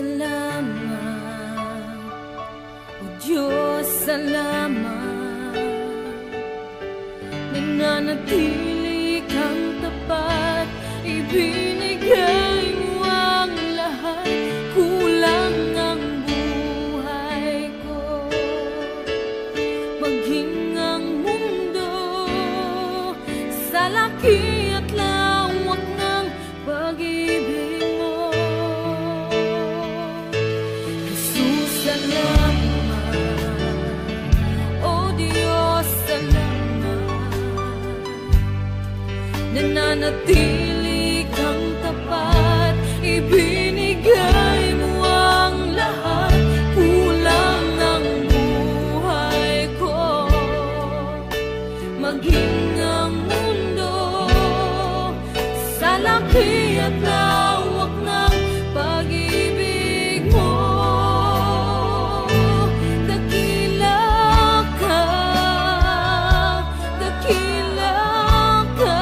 salamat. O Diyos, salamat. Nananatili kang tapat, ibinigay mo ang lahat. Kulang ang buhay ko, maging ang mundo sa laki at lawak ng pag-ibig mo. Jesus, salamat. O Diyos, salamat. Nananatili kang tapat, ibinigay mo ang lahat. Kulang ang buhay ko, maging ang mundo sa laki at lawak ng pag-ibig mo. Dakila ka, dakila ka,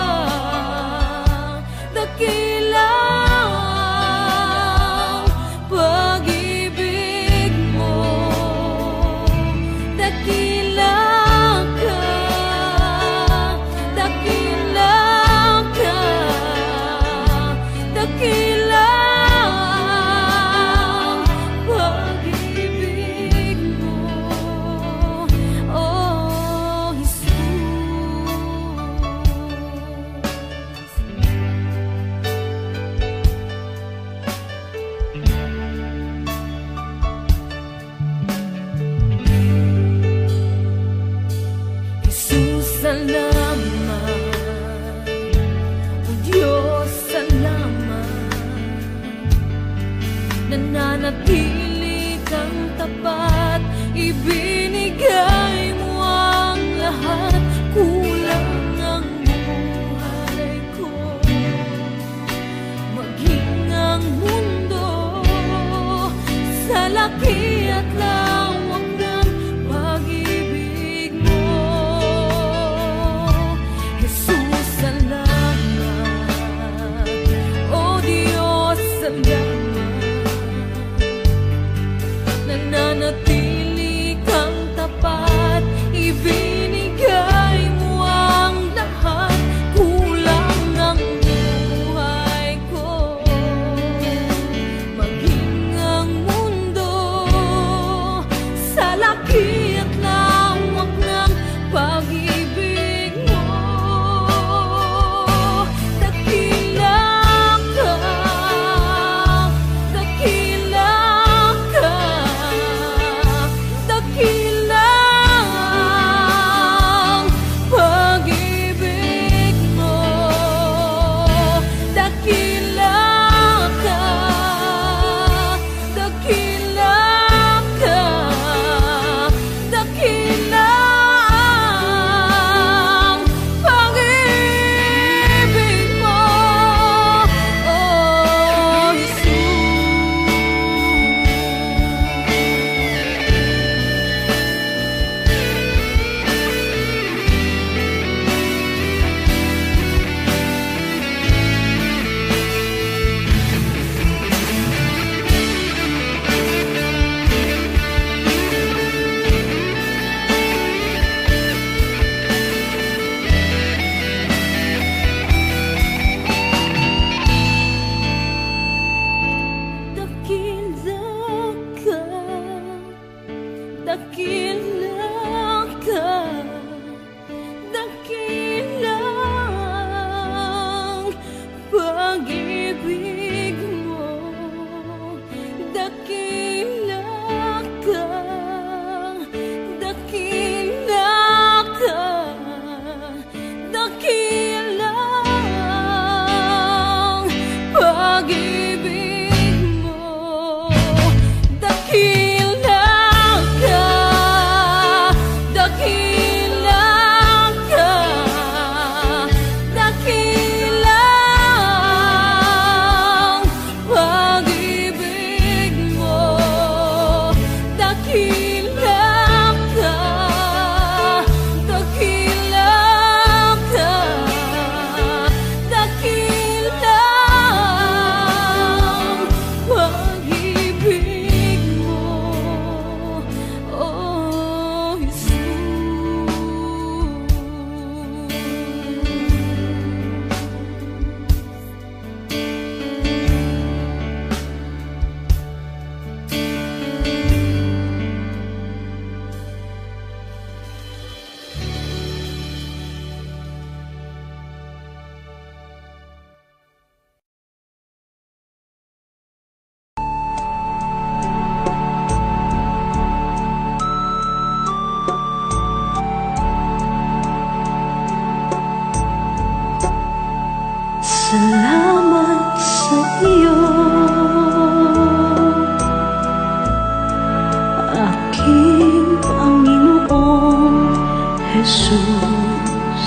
Jesus.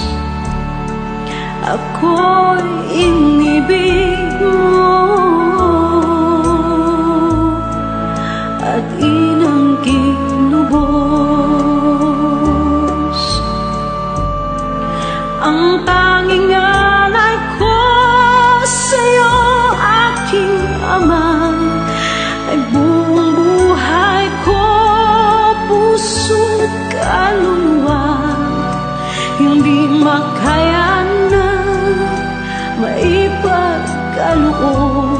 Ako'y inibig mo at inangking lubos. Ang tanging alay ko sa'yo, aking Ama, ay buong buhay ko, puso't kaluluwa. Hindi makayanan, maipagkaloob,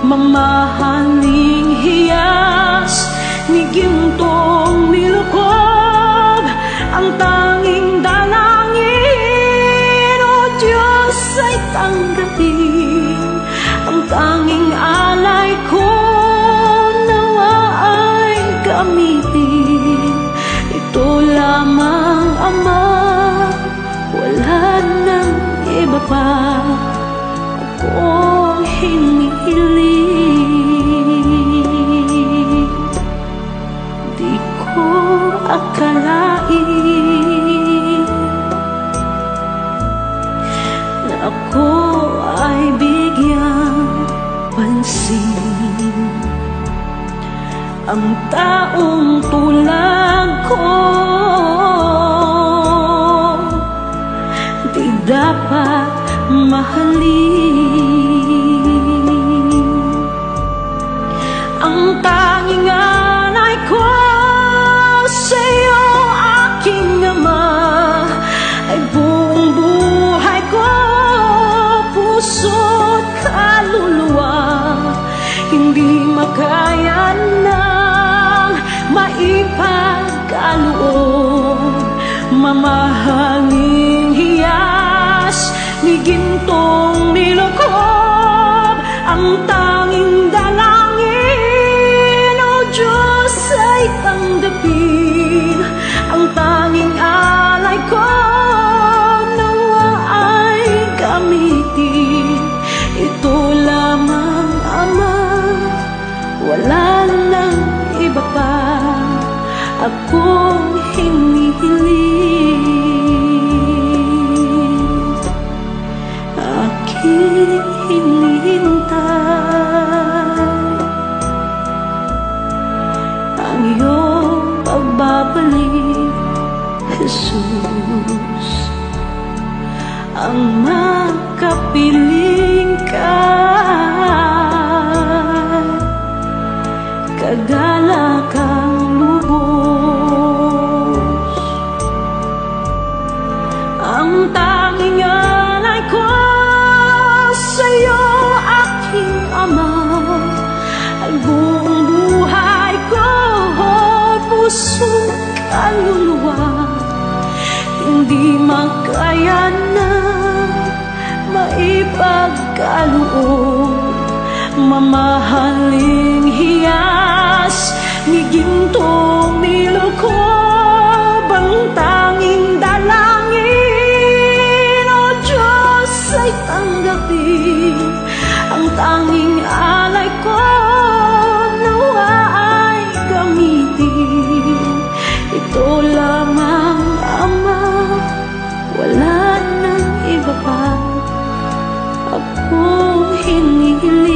mamahaling hiyas ni gintong nilukob. Ang tanging dalangin, O Diyos, ay tanggapin. Ang tanging alay ko, nawa ay gamitin. Ito lamang, Ama, wala nang iba pa akong hinihiling. Di ko akalain na ako ay bigyang pansin. Ang taong tulad ko di dapat mahalin. Ang tanging alay ko sa'yo, aking Ama, ay buong buhay ko, puso't kaluluwa. Hindi makayanang maipagkaloob, mamahaling hiyas ni gintong nilukob. Ang tanging dalangin, O Diyos, ay tanggapin. Ang tanging alay ko, nawa ay gamitin. Ito lamang, Ama, wala nang iba pa akong hinihiling. Aking hinihintay ang iyong pagbabalik, Jesus. Ang makapiling ka, kagalakang lubos. Ang tanging alay ko sa'yo, aking Ama, ay buong buhay ko, puso't kaluluwa. Hindi makayanan, maipagkaloob, mamahaling hiyas ni gintong nilukob. Ang tanging dalangin, O Diyos, ay tanggapin. Ang tanging alay ko, nawa ay gamitin. Ito lamang, Ama, wala nang iba pa akong hinihiling.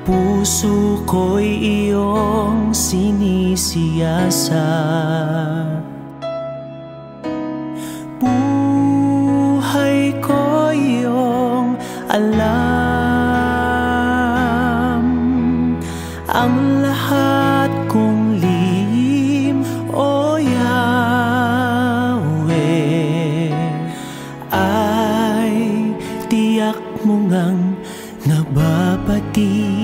Puso ko'y iyong sinisiyasat, buhay ko iyong alam. Ang lahat kong lihim, O Yahweh, ay tiyak mo ngang nababati.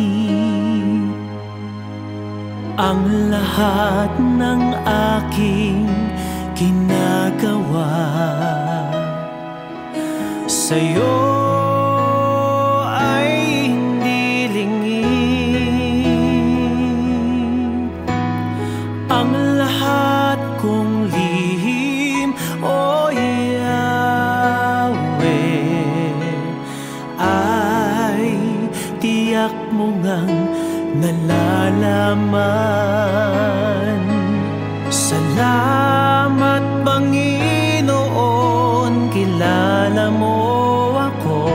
Ang lahat ng aking ginagawa sa'yo ay hindi lingid. Ang lahat kong lihim, O Yahweh, ay tiyak mo ngang nalalaman. Salamat Panginoon, kilala mo ako.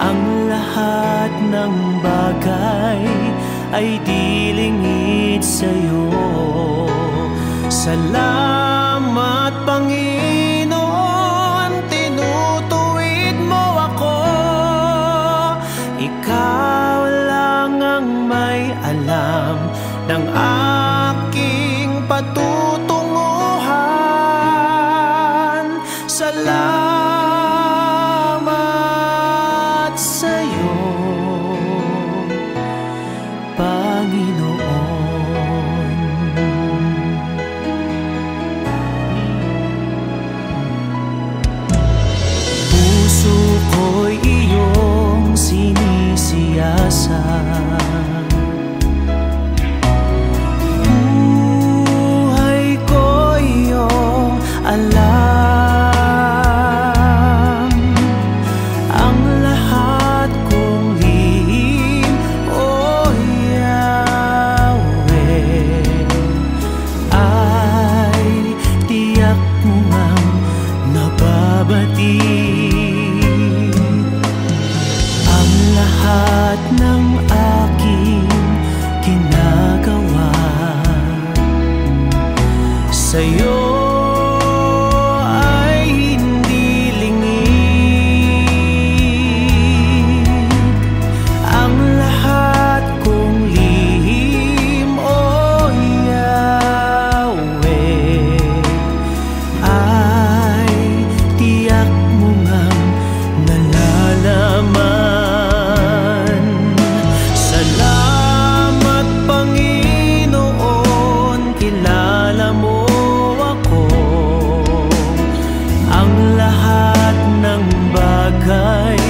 Ang lahat ng bagay ay di lingid sa'yo. Salamat Panginoon, tinutuwid mo ako. Ikaw lang ang may alam ng aking patutunguhan. Salamat sa'yo, Panginoon. Puso ko'y iyong sinisiyasat, buhay ko iyong alam. Ang lahat kong lihim, O Yahweh, ay tiyak mo ngang nababati. Ang lahat ng aking ginagawa sa'yo ay hindi lingid. Ang lahat kong lihim, O Yahweh, ay tiyak mo ngang nalalaman. Salamat Panginoon, kilala mo ako. Ang lahat ng bagay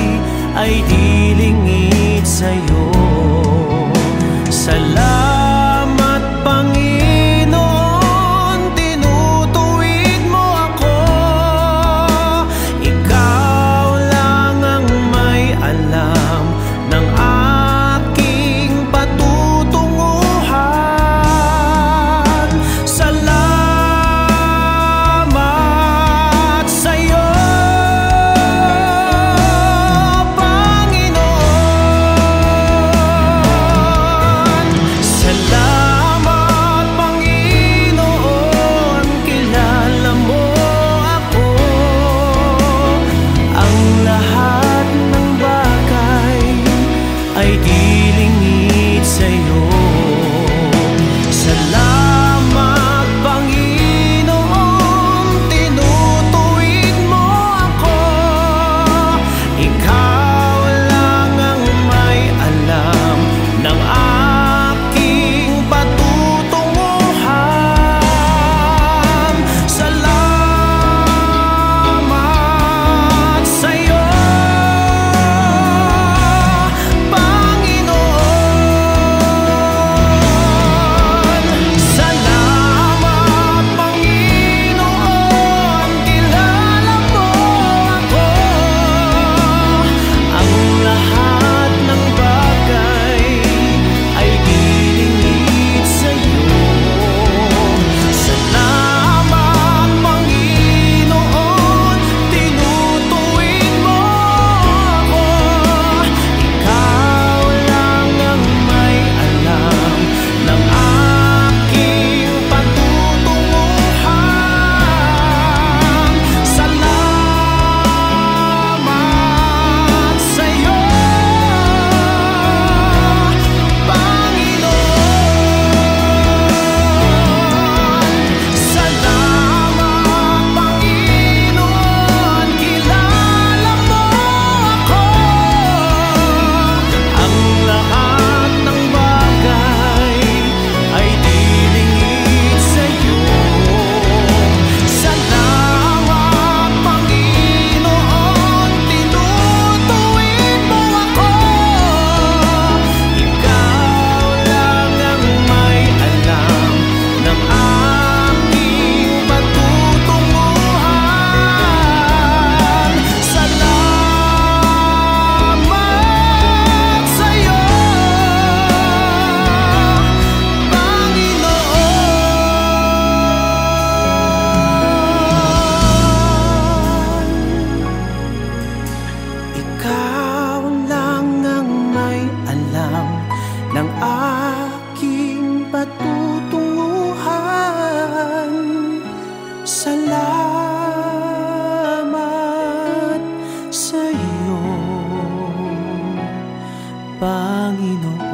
iyo, Panginoon.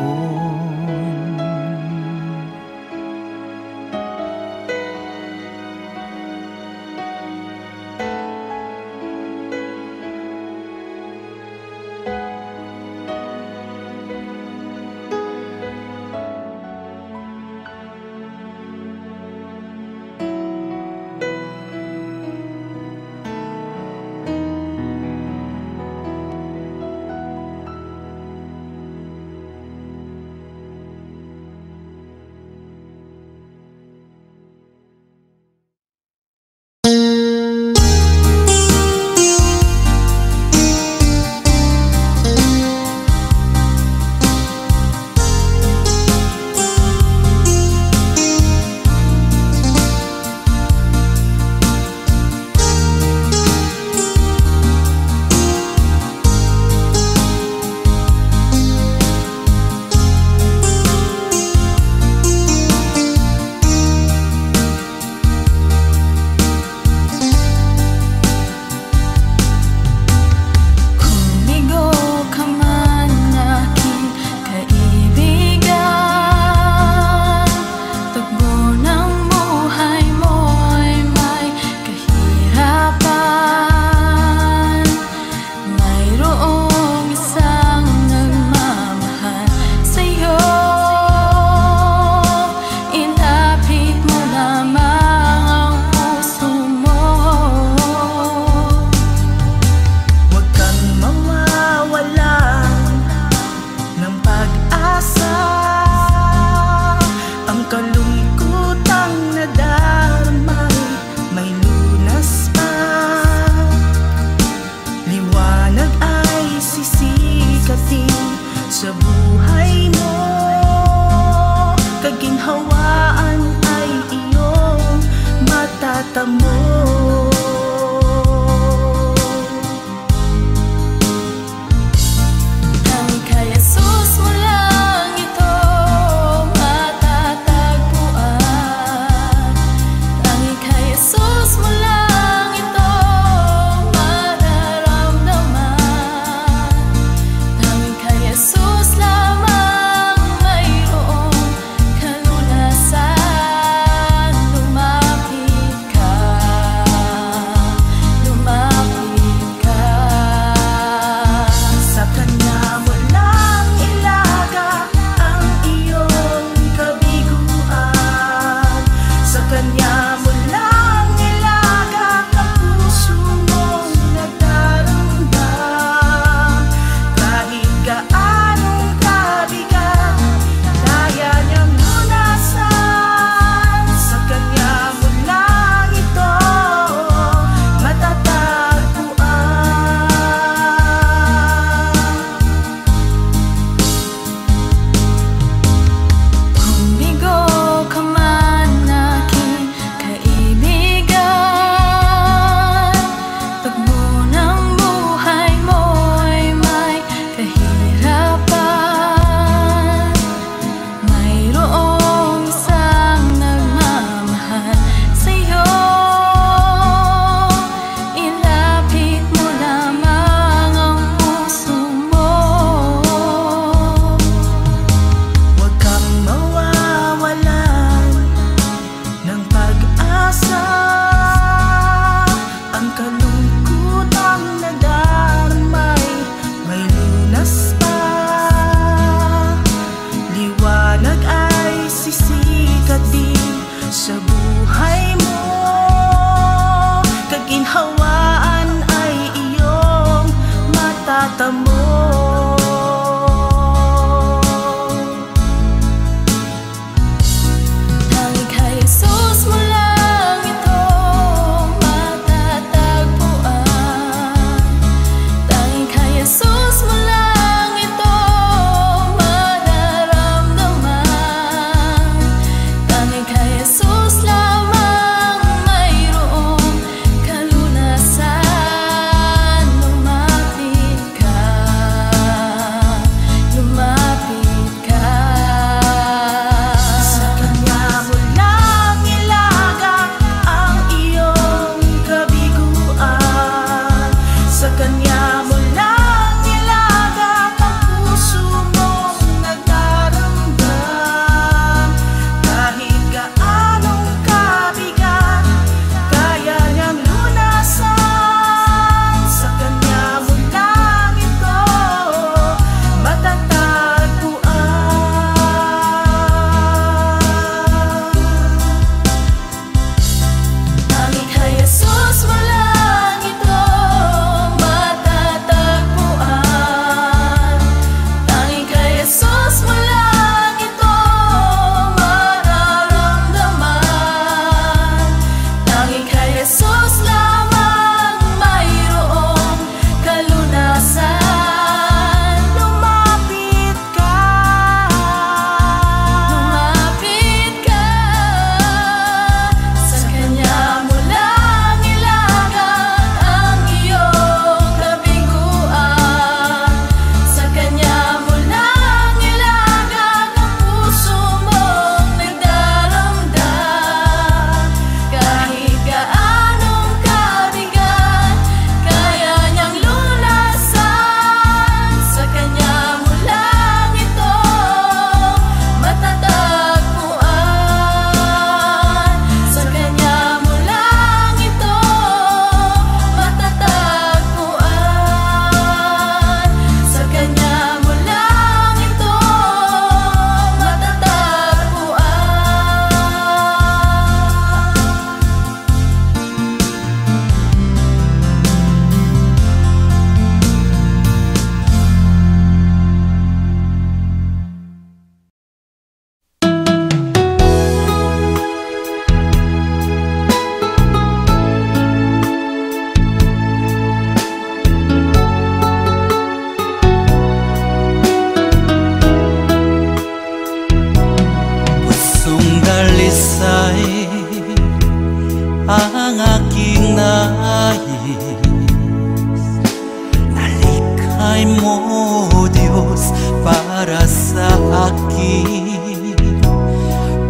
Nalikhain mo, Diyos, para sa akin.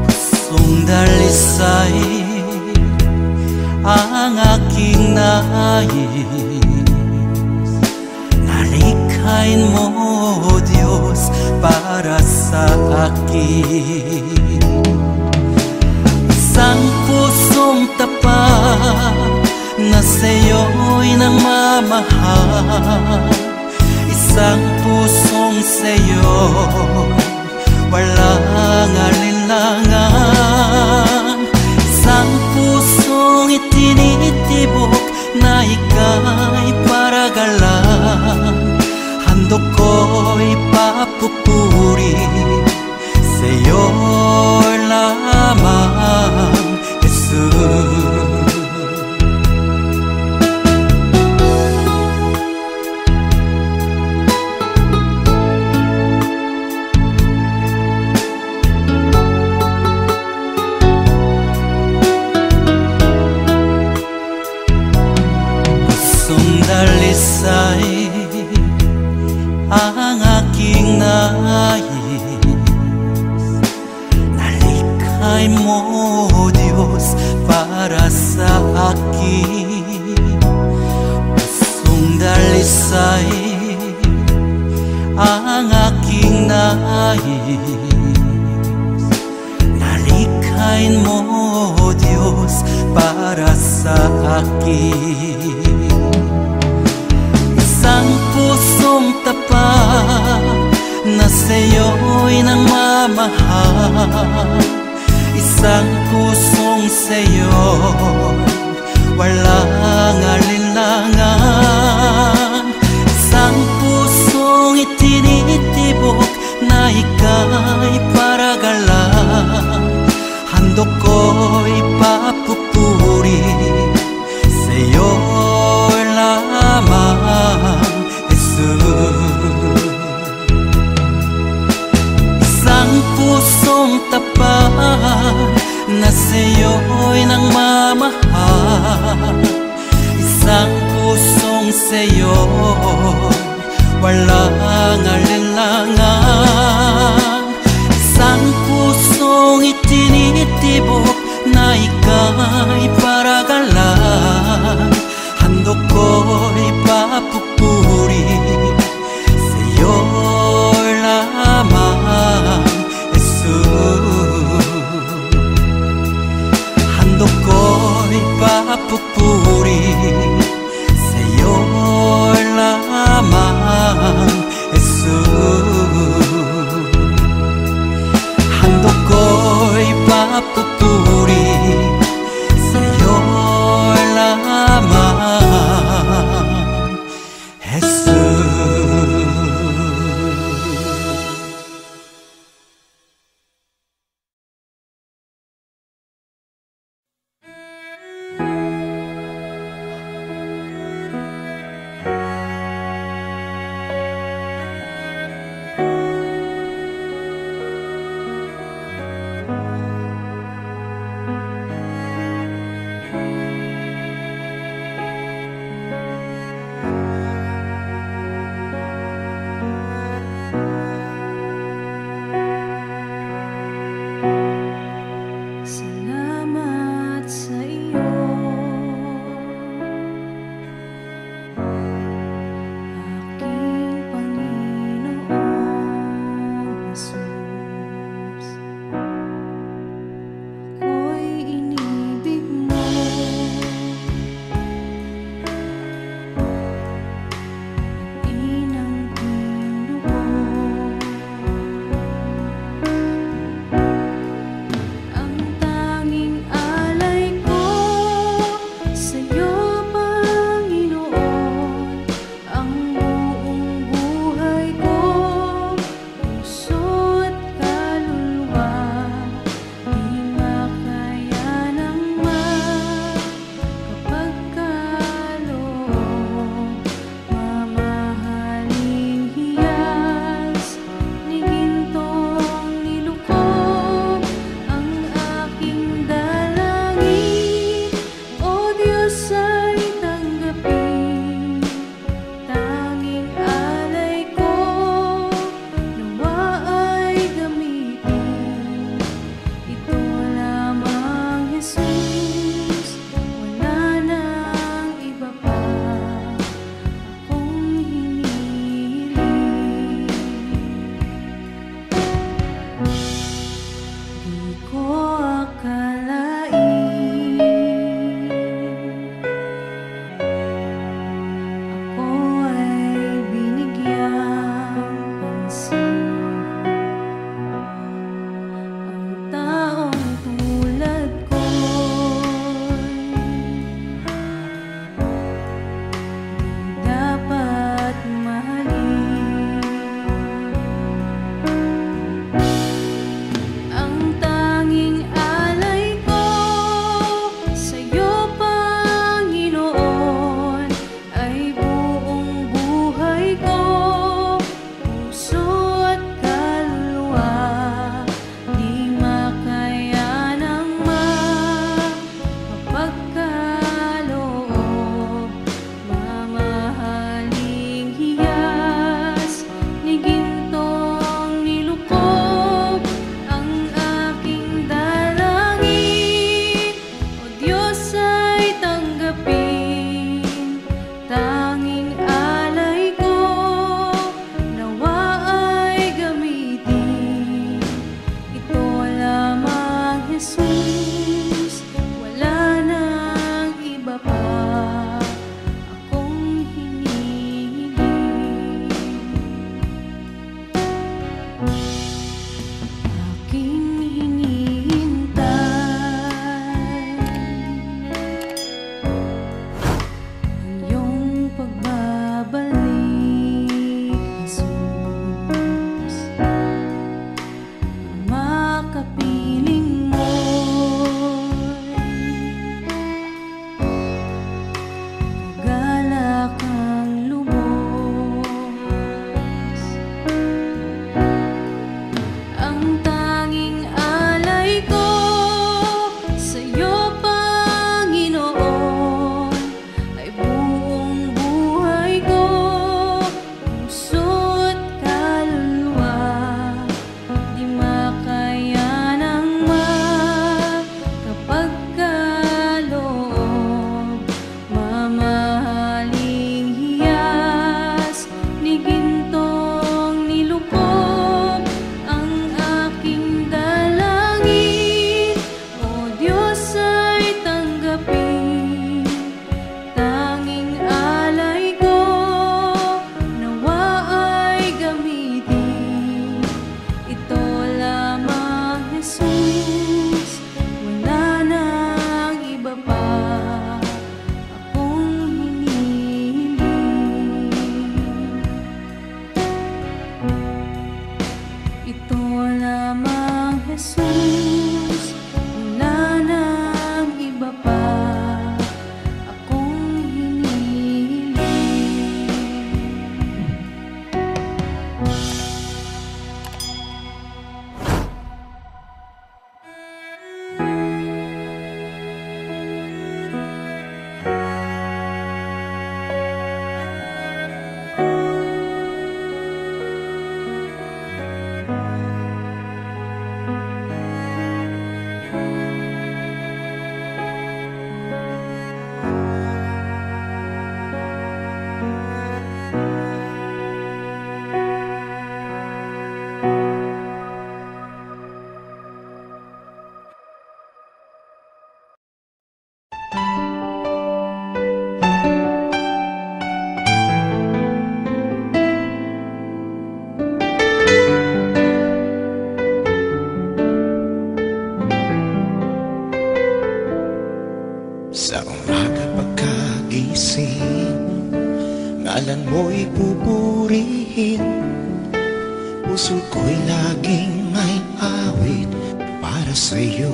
Pusong dalisay ang aking nais. Nalikhain mo, Diyos, para sa akin. Isang pusong tapat na sa'yo'y nagmamahal. Isang pusong sa'yo'y walang alinlangan. Isang pusong itinitibok na ika'y paragalan. Handog ko'y papupuri sa'yo lamang, Jesus. Dalisay ang aking nais. Nalikhain mo, Diyos, para sa akin. Pusong dalisay ang aking nais. Nalikhain mo, Diyos, para sa akin. Isang pusong tapat na sa'yo'y nagmamahal. Isang pusong sa'yo'y walang alinlangan. Isang pusong itinitibok na ika'y paragalan. Handog ko'y papupuri sa'yo lamang, Jesus. Isang pusong tapat na sa'yo'y nagmamahal. Isang pusong sa'yo'y walang alinlangan. Isang pusong itinitibok na ika'y paragalan. Handog ko'y papupuri sa'yo lamang, Jesus. Handog ko'y papupuri sa'yo lamang, Jesus. Handog ko'y papupuri sa'yo mo lamang, Jesus. Wala nang iba pa akong hinihiling. Sa umaga pagkagising, ngalan mo'y pupurihin. Puso ko'y laging may awit para sa'yo.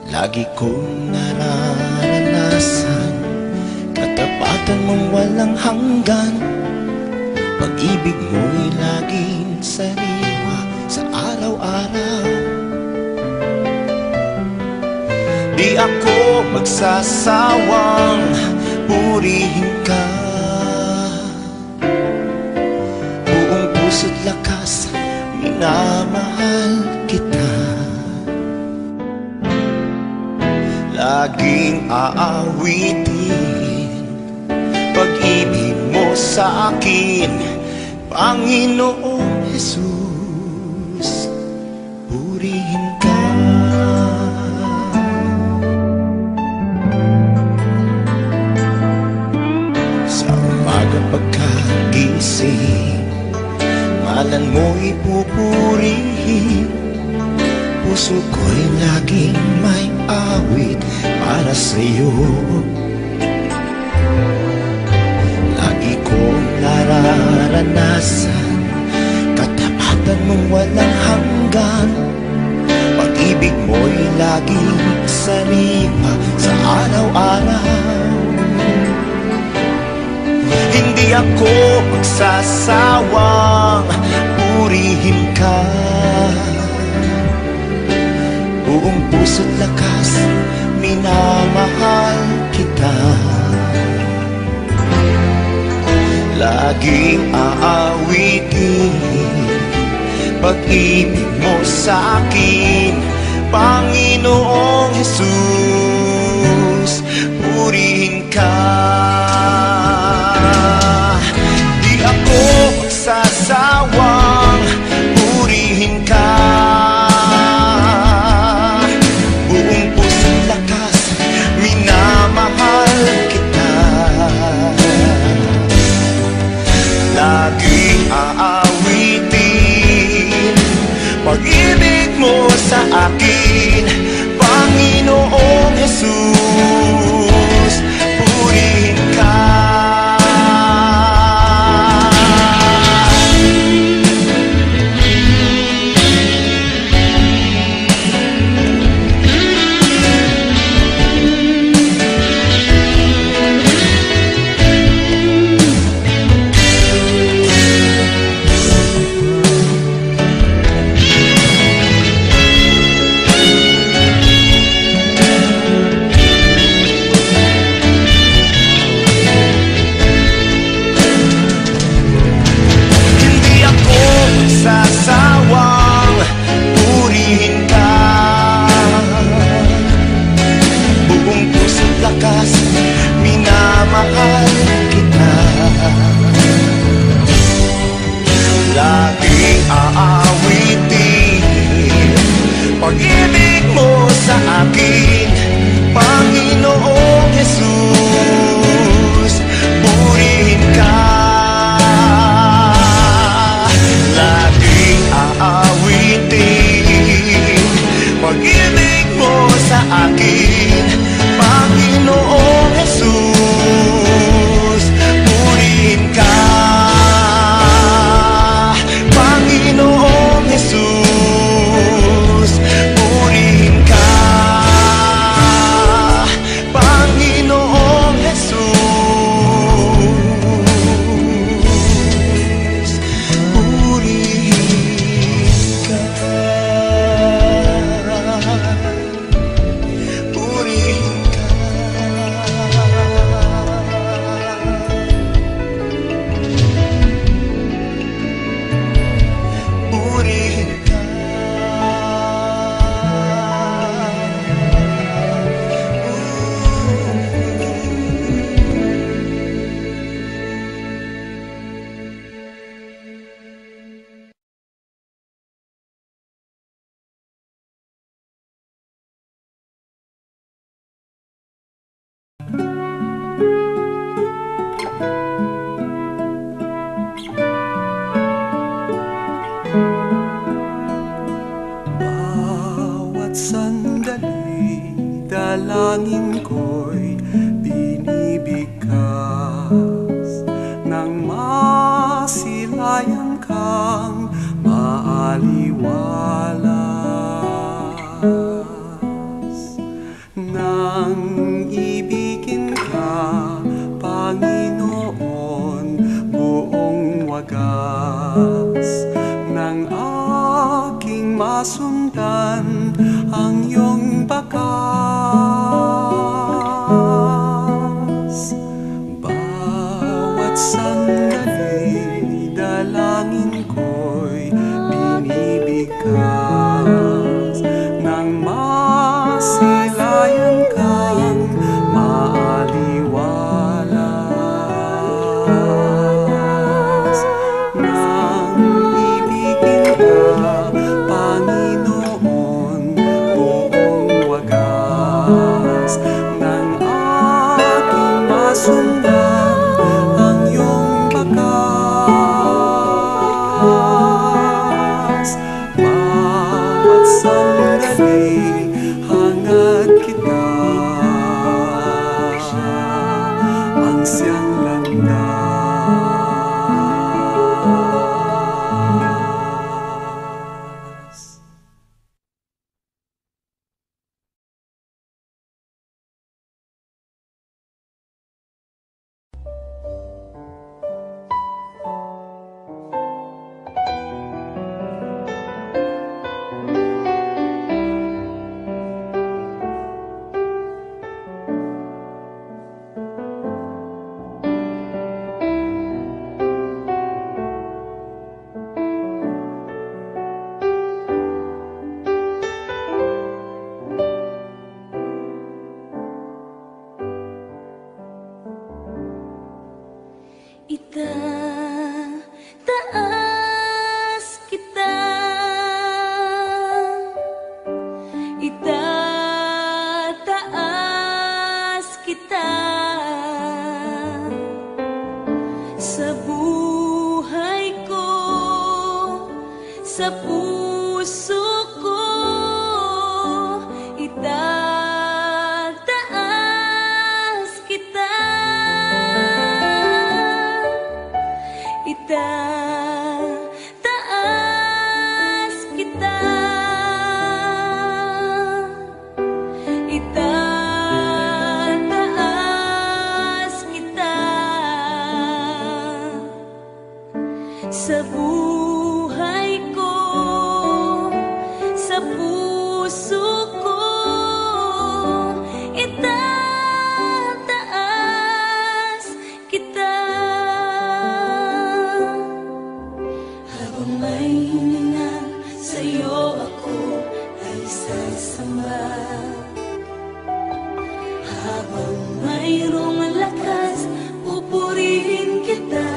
Lagi kong nararanasan katapatan mong walang hanggan. Pag-ibig mo'y laging sariwa sa araw-araw. Di ako magsasawang purihin ka. Buong puso't lakas, minamahal kita. Laging aawitin pag-ibig mo sa akin, Panginoong Jesus. Purihin ka. Pagkagising, ngalan mo'y pupurihin. Puso ko'y laging may awit para sa'yo. Lagi kong nararanasan katapatan mong walang hanggan. Pag-ibig mo'y laging sariwa sa araw-araw. Hindi ako magsasawang purihin ka. Buong puso't lakas, minamahal kita. Laging aawitin pag-ibig mo sa akin, Panginoong Jesus. Purihin ka. Magsasawang purihin ka. Buong puso't lakas, minamahal kita. Laging aawitin pag-ibig mo sa akin, Panginoong Jesus. Purihin ka. dalangin ko'y binibigkas nang masilayan kang maaliwalas. Nang ibigin ka, Panginoon, buong wagas, nang aking masundan ang iyong bakas. Bawat sandali, dalangin ko'y binibigkas nang masilayan kang maaliwalas. Nang ibigin ka, Panginoon, buong wagas, nang aking masundan ang iyong bakas. Bawat sandali, hangad kita, ang siyang landas. Itataas kita, itataas kita sa buhay ko, sa puso ko. Itataas kita, itataas kita, itataas kita sa buhay ko, sa puso ko. Itataas kita. Habang may hininga sa'yo ako ay sasamba, habang mayroong lakas pupurihin kita.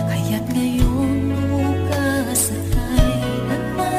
Kaya't ngayon bukas at kailanman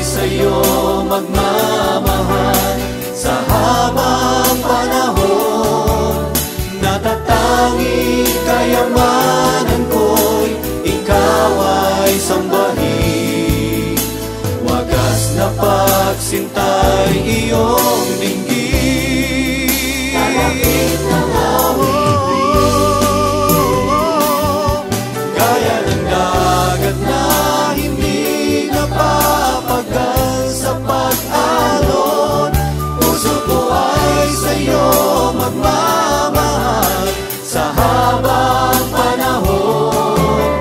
sa'yo magmamahal sa habang panahon. Natatanging kayamanan ko'y ikaw ay sambahin. Wagas na pagsintay iyong dinggin. Kalapit ng Gaya ng dagat na hindi napapagal sa pag-alon, puso ko ay sa'yo magmamahal sa habang panahon.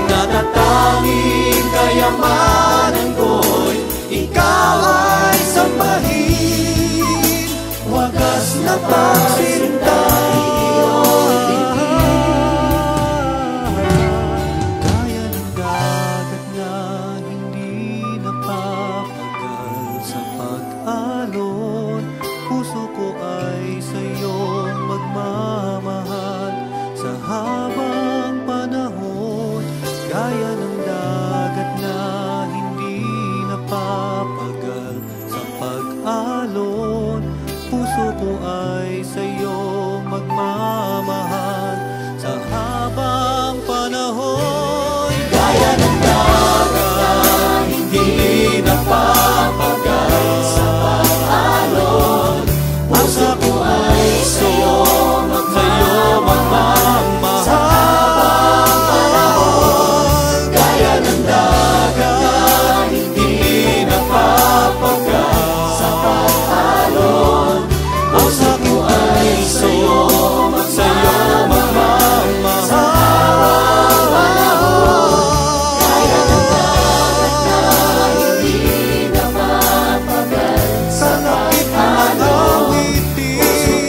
Natatanging kayamanan ko'y ikaw ay sambahin. Wagas na pagsintay iyong gaya ng dagat na hindi napapagal sa pag-alon, puso ko ay sa'yo magmamahal sa habang panahon. Gaya ng dagat na hindi napapagal sa pag-alon, puso ko ay sa'yo magmamahal sa habang panahon. Gaya ng dagat hindi napapagal sa pag-alon, puso ko ay sa'yo magmamahal sa habang panahon. Gaya ng dagat hindi napapagal sa pag-alon, puso ko ay sa'yo magmamahal sa habang panahon. Gaya ng dagat na hindi napapagal sa lakit ng awitin,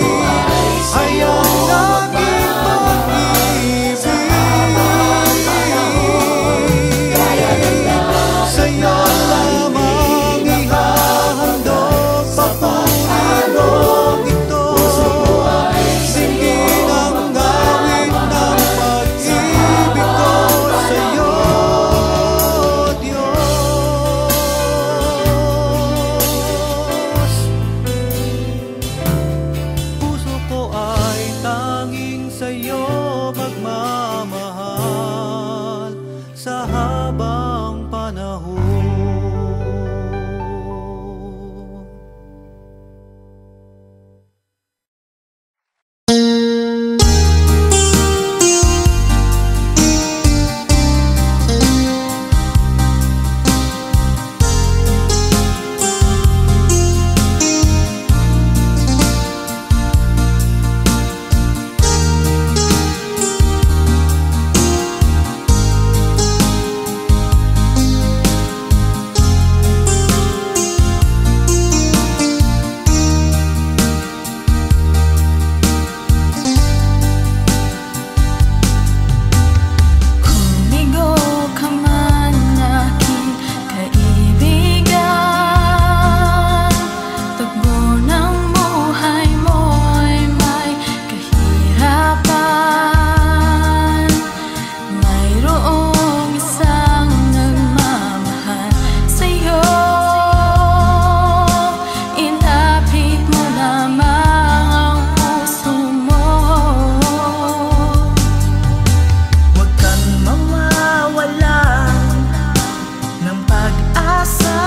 ay ang laging pag-ibig. Sa'yo lamang ihahandog sa pag-along ito. Dinggin ang awit ng pag-ibig ko sa'yo, Diyos. Puso ko ay tanging sa'yo magmamahal sa habang panahon. Kumigo ka man aking kaibigan, tugbo ng buhay mo'y may kahirapan. Mayroong isang nagmamahal sa'yo, ilapit mo lamang ang puso mo. Huwag kang mawawalan ng pag-asa.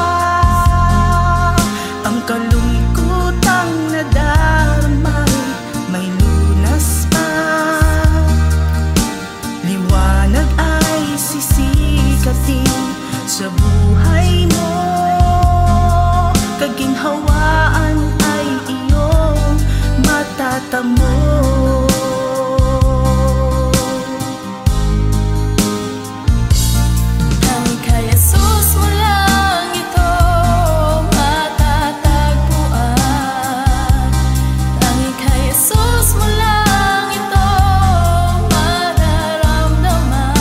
Ang kalungkutang nadarama may lunas pa. Liwanag ay sisikatin sa buhay mo. Kaginhawaan ay iyong matatamo. Ang kay Jesus mo lang ito matatagpuan. Ang kay Jesus mo lang ito mararamdaman.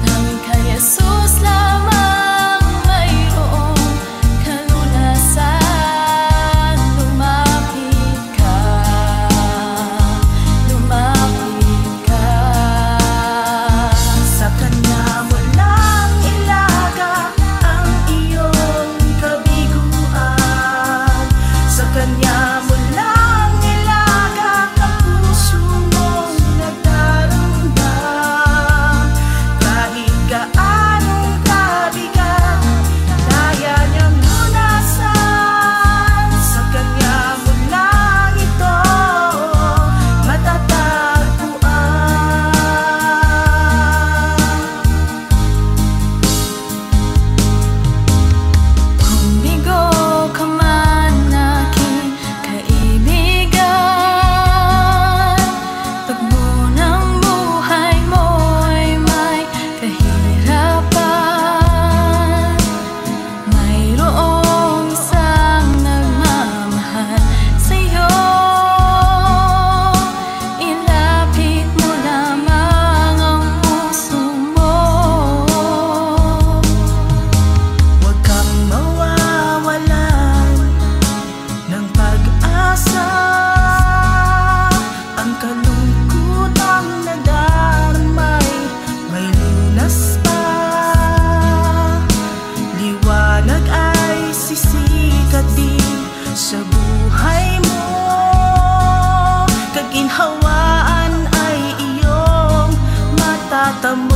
Ang kay Jesus lamang mayroong kalunasan. Lumapit ka. din sa buhay mo. Kaginhawaan ay iyong matatamo.